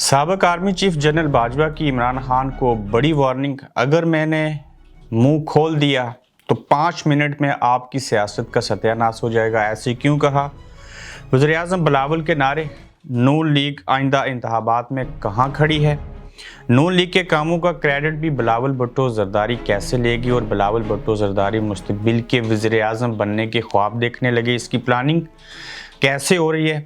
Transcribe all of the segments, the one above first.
سابق army chief general Bajwa کی عمران خان کو بڑی وارننگ، اگر میں نے منہ کھول دیا تو 5 منٹ میں آپ کی سیاست کا ستیہ ناش ہو جائے گا۔ ایسے کیوں کہا؟ وزیر اعظم بلاول کے نعرے، نون لیگ آئندہ انتخابات میں کہاں کھڑی ہے؟ نون لیگ کے کاموں کا کریڈٹ بھی بلاول بھٹو زرداری کیسے لے گی اور بلاول بھٹو زرداری مستقبل کے وزیر اعظم بننے کے خواب دیکھنے لگے، اس کی پلاننگ کیسے ہو رہی ہے؟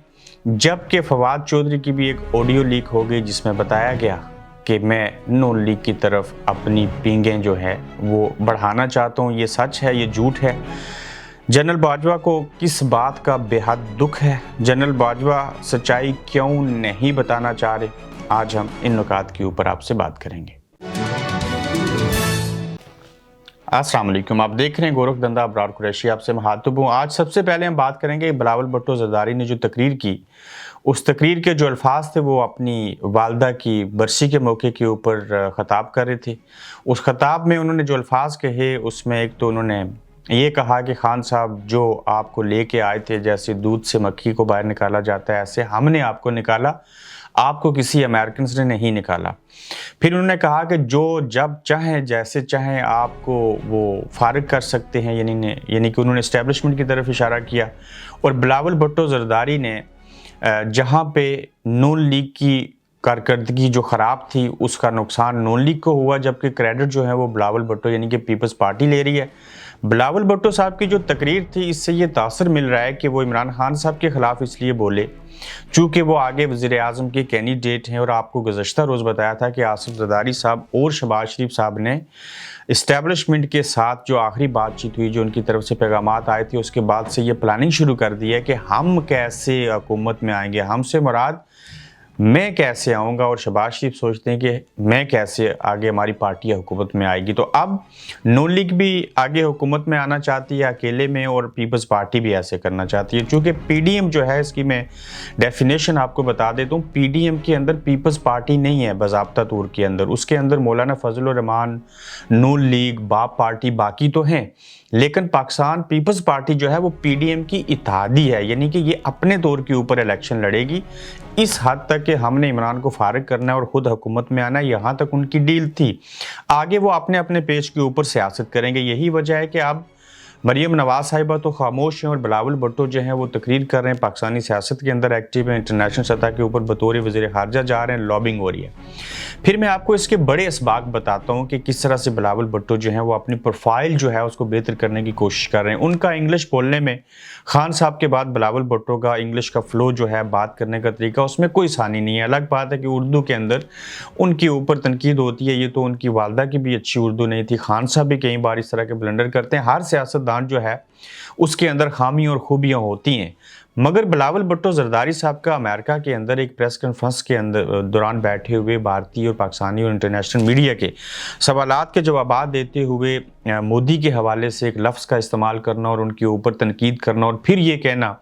جبکہ فواد چودھری کی بھی ایک آڈیو لیک ہو گئی جس میں بتایا گیا کہ میں نون لیگ کی طرف اپنی پینگیں جو ہے وہ بڑھانا چاہتا ہوں۔ یہ سچ ہے، یہ جھوٹ ہے؟ جنرل باجوہ کو کس بات کا بے حد دکھ ہے؟ جنرل باجوہ سچائی کیوں نہیں بتانا چاہ رہے؟ آج ہم ان نکات کے اوپر آپ سے بات کریں گے۔ السلام علیکم، آپ دیکھ رہے ہیں گورکھ دھندا ابرار قریشی، آپ سے مخاطب ہوں۔ آج سب سے پہلے ہم بات کریں گے بلاول بھٹو زرداری نے جو تقریر کی، اس تقریر کے جو الفاظ تھے وہ اپنی والدہ کی برسی کے موقع کے اوپر خطاب کر رہے تھے۔ اس خطاب میں انہوں نے جو الفاظ کہے، اس میں ایک تو انہوں نے یہ کہا کہ خان صاحب جو آپ کو لے کے آئے تھے، جیسے دودھ سے مکھی کو باہر نکالا جاتا ہے ایسے ہم نے آپ کو نکالا، آپ کو کسی امریکنز نے نہیں نکالا۔ پھر انہوں نے کہا کہ جو جب چاہیں جیسے چاہیں آپ کو وہ فارغ کر سکتے ہیں، یعنی کہ انہوں نے اسٹیبلشمنٹ کی طرف اشارہ کیا۔ اور بلاول بھٹو زرداری نے جہاں پہ نون لیگ کی کارکردگی جو خراب تھی اس کا نقصان نون لیگ کو ہوا، جبکہ کریڈٹ جو ہے وہ بلاول بھٹو یعنی کہ پیپلز پارٹی لے رہی ہے۔ بلاول بھٹو صاحب کی جو تقریر تھی، اس سے یہ تاثر مل رہا ہے کہ وہ عمران خان صاحب کے خلاف اس لیے بولے چونکہ وہ آگے وزیر اعظم کے کینڈیڈیٹ ہیں، اور آپ کو گزشتہ روز بتایا تھا کہ آصف زرداری صاحب اور شہباز شریف صاحب نے اسٹیبلشمنٹ کے ساتھ جو آخری بات چیت ہوئی، جو ان کی طرف سے پیغامات آئے تھے، اس کے بعد سے یہ پلاننگ شروع کر دی ہے کہ ہم کیسے حکومت میں آئیں گے، ہم سے مراد میں کیسے آؤں گا، اور شہباز شریف سوچتے ہیں کہ میں کیسے آگے ہماری پارٹی حکومت میں آئے گی۔ تو اب نون لیگ بھی آگے حکومت میں آنا چاہتی ہے اکیلے میں، اور پیپلز پارٹی بھی ایسے کرنا چاہتی ہے۔ چونکہ پی ڈی ایم جو ہے، اس کی میں ڈیفینیشن آپ کو بتا دیتا ہوں، پی ڈی ایم کے اندر پیپلز پارٹی نہیں ہے باضابطہ طور کے اندر، اس کے اندر مولانا فضل الرحمان، نون لیگ، باپ پارٹی باقی تو ہیں، لیکن پاکستان پیپلز پارٹی جو ہے وہ پی ڈی ایم کی اتحادی ہے، یعنی کہ یہ اپنے طور کے اوپر الیکشن لڑے گی اس حد تک کہ ہم نے عمران کو فارغ کرنا ہے اور خود حکومت میں آنا ہے، یہاں تک ان کی ڈیل تھی۔ آگے وہ اپنے اپنے پیج کے اوپر سیاست کریں گے۔ یہی وجہ ہے کہ اب مریم نواز صاحبہ تو خاموش ہیں اور بلاول بھٹو جو ہیں وہ تقریر کر رہے ہیں، پاکستانی سیاست کے اندر ایکٹیو ہیں، انٹرنیشنل سطح کے اوپر بطور وزیر خارجہ جا رہے ہیں، لابنگ ہو رہی ہے۔ پھر میں آپ کو اس کے بڑے اسباق بتاتا ہوں کہ کس طرح سے بلاول بھٹو جو ہیں وہ اپنی پروفائل جو ہے اس کو بہتر کرنے کی کوشش کر رہے ہیں۔ ان کا انگلش بولنے میں، خان صاحب کے بعد بلاول بھٹو کا انگلش کا فلو جو ہے، بات کرنے کا طریقہ، اس میں کوئی ثانی نہیں ہے۔ الگ بات ہے کہ اردو کے اندر ان کے اوپر تنقید ہوتی ہے، یہ تو ان کی والدہ کی بھی اچھی اردو نہیں تھی، خان صاحب بھی کئی بار اس طرح کے بلنڈر کرتے ہیں۔ ہر سیاستدان جو ہے اس کے اندر خامی اور خوبیاں ہوتی ہیں، مگر بلاول بھٹو زرداری صاحب کا امریکہ کے اندر ایک پریس کانفرنس کے دوران بیٹھے ہوئے بھارتی اور پاکستانی اور انٹرنیشنل میڈیا کے سوالات کے جوابات دیتے ہوئے مودی کے حوالے سے ایک لفظ کا استعمال کرنا اور ان کے اوپر تنقید کرنا، اور پھر یہ کہنا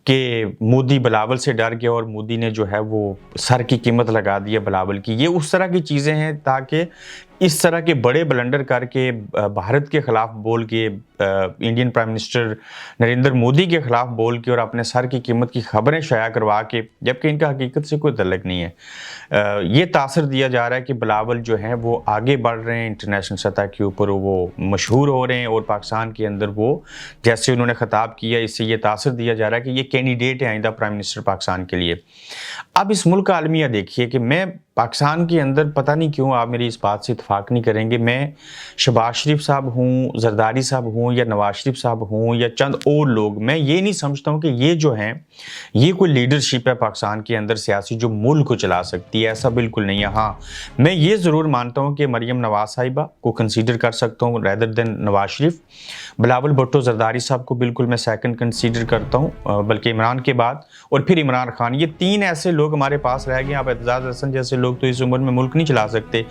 کہ مودی بلاول سے ڈر گیا اور مودی نے جو ہے وہ سر کی قیمت لگا دیا بلاول کی، یہ اس طرح کی چیزیں ہیں تاکہ اس طرح کے بڑے بلنڈر کر کے بھارت کے خلاف بول کے، Indian prime minister Narendra Modi کے خلاف بول کے اور اپنے سر کی قیمت کی خبریں شائع کروا کے، جبکہ ان کا حقیقت سے کوئی تعلق نہیں ہے، یہ تاثر دیا جا رہا ہے کہ بلاول جو ہیں وہ آگے بڑھ رہے ہیں، انٹرنیشنل سطح کے اوپر وہ مشہور ہو رہے ہیں، اور پاکستان کے اندر وہ جیسے انہوں نے خطاب کیا، اس سے یہ تاثر دیا جا رہا ہے کہ یہ کینڈیڈیٹ ہے آئندہ پرائم منسٹر پاکستان کے لیے۔ اب اس ملک کا المیہ دیکھیے کہ میں پاکستان کے اندر، پتہ نہیں کیوں آپ میری اس بات سے اتفاق نہیں کریں گے، میں شہباز شریف صاحب ہوں، زرداری صاحب ہوں، یا نواز شریف صاحب ہوں، یا چند اور لوگ، میں یہ نہیں سمجھتا ہوں کہ یہ جو ہیں یہ کوئی لیڈرشپ ہے پاکستان کے اندر سیاسی جو ملک کو چلا سکتی ہے، ایسا بالکل نہیں ہے۔ ہاں، میں یہ ضرور مانتا ہوں کہ مریم نواز صاحبہ کو کنسیڈر کر سکتا ہوں ریدر دین نواز شریف، بلاول بھٹو زرداری صاحب کو بالکل میں سیکنڈ کنسیڈر کرتا ہوں، بلکہ عمران کے بعد، اور پھر عمران خان، یہ 3 ایسے لوگ ہمارے پاس رہ گئے۔ آپ اعتزاز احسن جیسے لوگ تو اس عمر میں ملک نہیں چلا سکتے،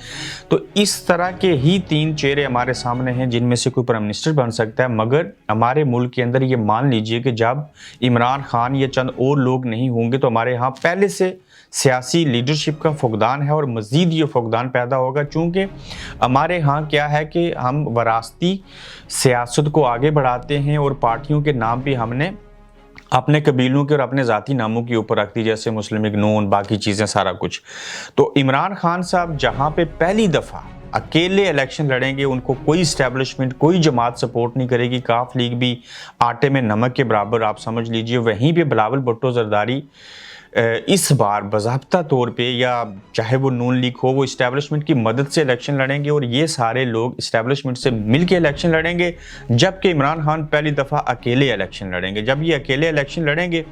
تو اس طرح کے ہی 3 چہرے ہمارے سامنے ہیں جن میں سے کوئی پرائم منسٹر بن سکتا ہے، مگر ہمارے ملک کے اندر یہ مان لیجئے کہ جب عمران خان یا چند اور لوگ نہیں ہوں گے تو ہمارے ہاں پہلے سے سیاسی لیڈرشپ کا فقدان ہے، اور مزید یہ فقدان پیدا ہوگا، چونکہ ہمارے ہاں کیا ہے کہ ہم وراثتی سیاست کو آگے بڑھاتے ہیں، اور پارٹیوں کے نام بھی ہم نے अपने कबीलों के और अपने ज़ाती नामों के ऊपर रखती, जैसे मुस्लिम लीग नून, बाकी चीज़ें, सारा कुछ। तो इमरान खान साहब जहाँ पे पहली दफ़ा अकेले इलेक्शन लड़ेंगे, उनको कोई इस्टेब्लिशमेंट, कोई जमात सपोर्ट नहीं करेगी, काफ लीग भी आटे में नमक के बराबर आप समझ लीजिए। वहीं पे बिलावल भुट्टो जरदारी इस बार बाज़ाब्ता तौर पे, या चाहे वो नून लीग हो, वो इस्टेब्लिशमेंट की मदद से इलेक्शन लड़ेंगे और ये सारे लोग इस्टेब्लिशमेंट से मिल के इलेक्शन लड़ेंगे, जबकि इमरान खान पहली दफ़ा अकेले इलेक्शन लड़ेंगे। जब ये अकेले इलेक्शन लड़ेंगे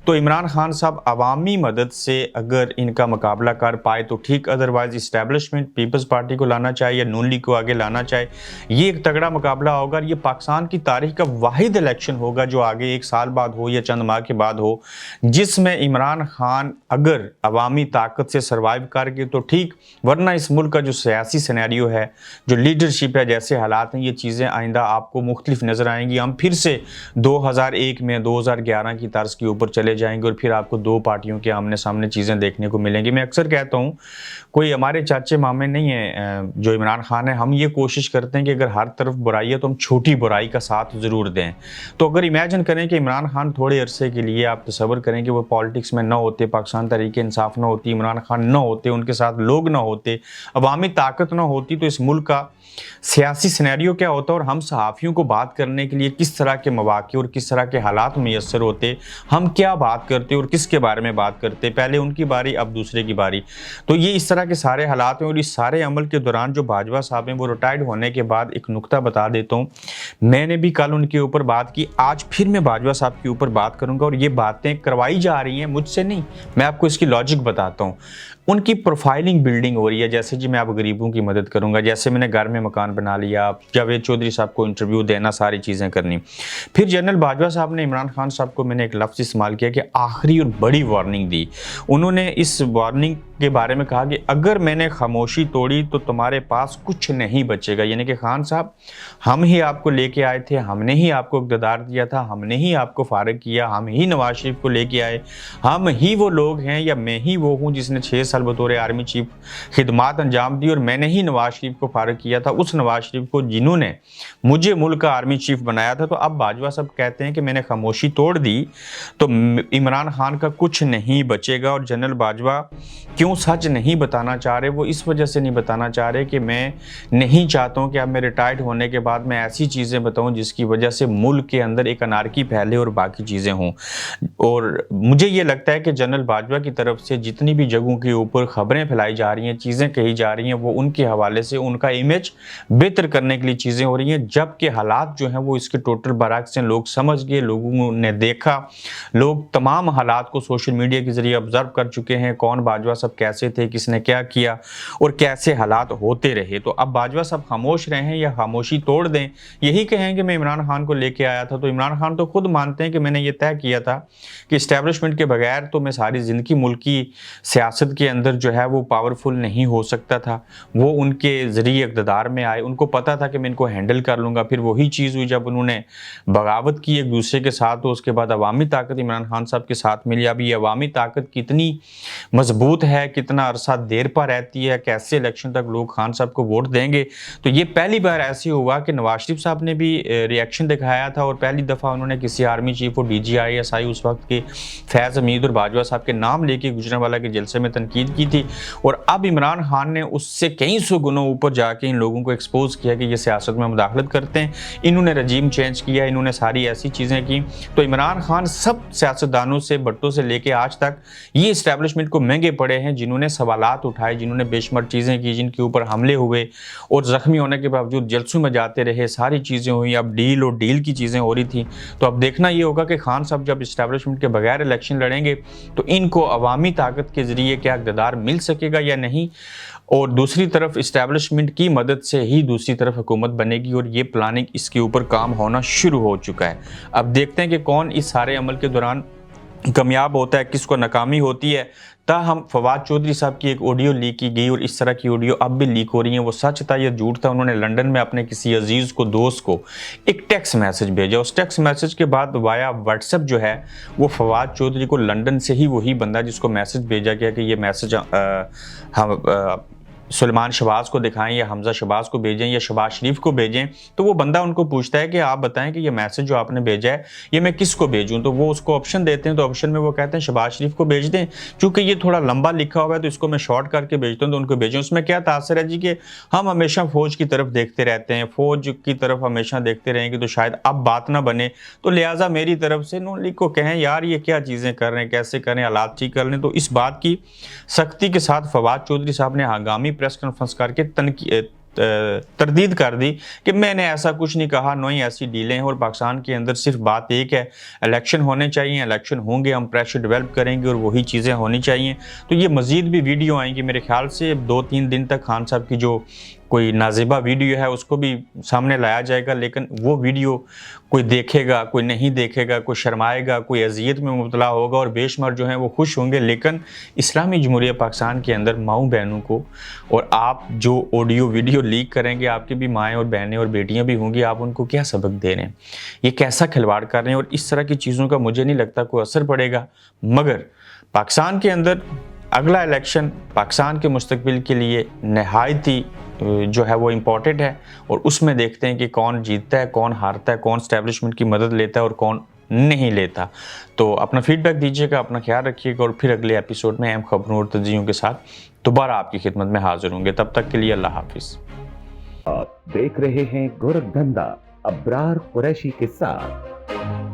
तो इमरान खान साहब अवामी मदद से अगर इनका मुकाबला कर पाए तो ठीक, अदरवाइज इस्टेब्लिशमेंट पीपल्स पार्टी को लाना चाहिए या नून लीग को आगे लाना चाहिए। ये एक तगड़ा मुकाबला होगा। ये पाकिस्तान की तारीख का वाहिद इलेक्शन होगा जो आगे 1 साल बाद हो या चंद माह के बाद हो, जिसमें इमरान खान अगर अवामी ताकत से सर्वाइव कर गए तो ठीक, वरना इस मुल्क का जो सियासी सिनेरियो है, जो लीडरशिप है, जैसे हालात हैं, ये चीज़ें आइंदा आपको मुख्तलिफ नज़र आएंगी। हम फिर से 2001 में 2011 की तर्ज के ऊपर चले जाएंगे और फिर आपको 2 पार्टियों के आमने सामने चीज़ें देखने को मिलेंगी। मैं अक्सर कहता हूँ, कोई हमारे चाचे मामे नहीं है जो इमरान खान है। हम ये कोशिश करते हैं कि अगर हर तरफ बुराई है तो हम छोटी बुराई का साथ ज़रूर दें। तो अगर इमेजिन करें कि इमरान खान थोड़े अरसे के लिए, आप तसव्वुर करें कि वो पॉलिटिक्स में ना होते, पाकिस्तान तहरीक इंसाफ ना होती, इमरान खान ना होते, उनके साथ लोग ना होते, अवामी ताकत ना होती, तो इस मुल्क का सियासी सिनेरियो क्या होता और हम सहाफ़ियों को बात करने के लिए किस तरह के मौक़े और किस तरह के हालात मुयस्सर होते, हम क्या बात करते और किसके बारे में बात करते, पहले उनकी बारी अब दूसरे की बारी। तो ये इस तरह के सारे हालात हैं। और इस सारे अमल के दौरान जो बाजवा साहब हैं, वो रिटायर्ड होने के बाद, एक नुक्ता बता देता हूँ, मैंने भी कल उनके ऊपर बात की, आज फिर मैं बाजवा साहब के ऊपर बात करूँगा। और ये बातें करवाई जा रही हैं मुझसे नहीं, मैं आपको इसकी लॉजिक बताता हूँ। उनकी प्रोफाइलिंग बिल्डिंग हो रही है, जैसे जी मैं अब गरीबों की मदद करूंगा, जैसे मैंने घर में मकान बना लिया, जावेद चौधरी साहब को इंटरव्यू देना, सारी चीज़ें करनी। फिर जनरल बाजवा साहब ने इमरान खान साहब को, मैंने एक लफ्ज़ इस्तेमाल किया कि आखिरी और बड़ी वार्निंग दी। उन्होंने इस वार्निंग के बारे में कहा कि अगर मैंने खामोशी तोड़ी तो तुम्हारे पास कुछ नहीं बचेगा। यानी कि खान साहब, हम ही आपको लेके आए थे, हमने ही आपको इक़्तिदार दिया था, हमने ही आपको फारिग किया, हम ही नवाज शरीफ को लेके आए, हम ही वो लोग हैं, या मैं ही वो हूँ जिसने 6 साल बतौर आर्मी चीफ खिदमात अंजाम दी, और मैंने ही नवाज शरीफ को फारिग किया था, उस नवाज शरीफ को जिन्होंने मुझे मुल्क का आर्मी चीफ बनाया था। तो अब बाजवा साहब कहते हैं कि मैंने खामोशी तोड़ दी तो इमरान खान का कुछ नहीं बचेगा। और जनरल बाजवा क्यों सच नहीं बताना चाह रहे, वो इस वजह से नहीं बताना चाह रहे कि मैं नहीं चाहता हूँ कि अब मैं रिटायर्ड होने के बाद मैं ऐसी चीज़ें बताऊँ जिसकी वजह से मुल्क के अंदर एक अनारकी फैले और बाकी चीज़ें हों। और मुझे ये लगता है कि जनरल बाजवा की तरफ से जितनी भी जगहों के ऊपर खबरें फैलाई जा रही हैं, चीज़ें कही जा रही हैं, वो उनके हवाले से उनका इमेज बेहतर करने के लिए चीज़ें हो रही हैं, जबकि हालात जो हैं वो इसके टोटल बरअक्स हैं। लोग समझ गए, लोगों ने देखा, लोग तमाम हालात को सोशल मीडिया के ज़रिए ऑब्ज़र्व कर चुके हैं, कौन बाजवा साहब कैसे थे, किसने क्या किया और कैसे हालात होते रहे। तो अब बाजवा साहब खामोश रहें या खामोशी तोड़ दें, यही कहें कि मैं इमरान खान को लेके आया था। तो इमरान खान तो खुद मानते हैं कि मैंने ये तय किया था कि इस्टेब्लिशमेंट के बगैर तो मैं सारी ज़िंदगी मुल्क की सियासत के अंदर जो है वो पावरफुल नहीं हो सकता था। वो उनके ज़रिए इक़्तिदार में आए, उनको पता था कि मैं इनको हैंडल कर लूँगा। फिर वही चीज़ हुई जब उन्होंने बगावत की एक दूसरे के साथ, तो उसके बाद अवामी ताकत इमरान खान साहब के साथ मिली। अब ये अवामी ताकत कितनी मजबूत है, कितना अरसा देर पर रहती है, कैसे इलेक्शन तक लोग खान साहब को वोट देंगे। तो ये पहली बार ऐसे हुआ कि नवाज शरीफ साहब ने भी रिएक्शन दिखाया था और पहली दफ़ा उन्होंने किसी आर्मी चीफ और DGI उस वक्त के फैज़ हमीद और बाजवा साहब के नाम लेके गुजरांवाला के जलसे में तनकीद की थी। और अब इमरान खान ने उससे कई सौ गुना ऊपर जाके इन लोगों को एक्सपोज किया कि ये सियासत में मुदाखलत करते हैं, इन्होंने रजीम चेंज किया, इन्होंने सारी ऐसी चीज़ें की। तो इमरान खान सब सियासतदानों से, भट्टो से लेके आज तक ये इस्टेब्लिशमेंट को महंगे पड़े हैं, जिन्होंने सवालात उठाए, जिन्होंने बेशुमार चीज़ें की, जिनके ऊपर हमले हुए और ज़ख्मी होने के बावजूद जलसों में जाते रहे, सारी चीज़ें हुई। अब डील और डील की चीज़ें हो रही थी। तो अब देखना ये होगा कि खान साहब जब इस्टेब्लिशमेंट के बगैर इलेक्शन लड़ेंगे तो इनको अवामी ताकत के ज़रिए क्या इक़्तिदार मिल सकेगा या नहीं, और दूसरी तरफ इस्टेब्लिशमेंट की मदद से ही दूसरी तरफ हुकूमत बनेगी। और ये प्लानिंग, इसके ऊपर काम होना शुरू हो चुका है। अब देखते हैं कि कौन इस सारे अमल के दौरान कामयाब होता है, किसको नाकामी होती है। ताहम फवाद चौधरी साहब की एक ऑडियो लीक की गई और इस तरह की ऑडियो अब भी लीक हो रही है, वो सच था या झूठ था। उन्होंने लंदन में अपने किसी अजीज़ को, दोस्त को एक टेक्स्ट मैसेज भेजा। उस टेक्स्ट मैसेज के बाद वाया व्हाट्सएप जो है वो फवाद चौधरी को लंदन से ही वही बंदा जिसको मैसेज भेजा गया कि ये मैसेज हम सलमान शहबाज को दिखाएं या हमजा शहबाज को भेजें या शहबाज शरीफ को भेजें, तो वो बंदा उनको पूछता है कि आप बताएं कि ये मैसेज जो आपने भेजा है ये मैं किसको भेजूं, तो वो उसको ऑप्शन देते हैं, तो ऑप्शन में वो कहते हैं शहबाज शरीफ को भेज दें, क्योंकि ये थोड़ा लंबा लिखा हुआ है तो इसको मैं शॉर्ट करके भेजता हूँ, तो उनको भेजें। उसमें क्या तासर है जी कि हम हमेशा फौज की तरफ देखते रहते हैं, फौज की तरफ हमेशा देखते रहेंगे तो शायद अब बात ना बने, तो लिहाजा मेरी तरफ से नून लीग को कहें यार ये क्या चीज़ें कर रहे हैं, कैसे करें, हालात ठीक कर लें। तो इस बात की सख्ती के साथ फवाद चौधरी साहब ने हंगामी प्रेस कॉन्फ्रेंस करके तरदीद कर दी कि मैंने ऐसा कुछ नहीं कहा, न ही ऐसी डीलें हैं, और पाकिस्तान के अंदर सिर्फ बात एक है, इलेक्शन होने चाहिए, इलेक्शन होंगे, हम प्रेशर डेवलप करेंगे और वही चीज़ें होनी चाहिए। तो ये मज़ीद भी वीडियो आएंगी मेरे ख्याल से 2-3 दिन तक। खान साहब की जो कोई नाजिबा वीडियो है उसको भी सामने लाया जाएगा, लेकिन वो वीडियो कोई देखेगा, कोई नहीं देखेगा, कोई शर्माएगा, कोई अजियत में मुबतला होगा और बेशुमार जो हैं वो खुश होंगे। लेकिन इस्लामी जमहूरिया पाकिस्तान के अंदर माओ बहनों को, और आप जो ऑडियो वीडियो लीक करेंगे, आपकी भी माएँ और बहनें और बेटियां भी होंगी, आप उनको क्या सबक दे रहे हैं, ये कैसा खिलवाड़ कर रहे हैं, और इस तरह की चीज़ों का मुझे नहीं लगता कोई असर पड़ेगा। मगर पाकिस्तान के अंदर अगला इलेक्शन पाकिस्तान के मुस्तकबिल के लिए नहायत ही जो है वो इम्पॉर्टेंट है, और उसमें देखते हैं कि कौन जीतता है, कौन हारता है, कौन स्टैब्लिशमेंट की मदद लेता है और कौन नहीं लेता। तो अपना फीडबैक दीजिएगा, अपना ख्याल रखिएगा, और फिर अगले एपिसोड में अहम खबरों और तज्जियों के साथ दोबारा आपकी खिदमत में हाजिर होंगे। तब तक के लिए अल्लाह हाफिज़। आप देख रहे हैं गोरखधंधा अब्रार कुरैशी के साथ।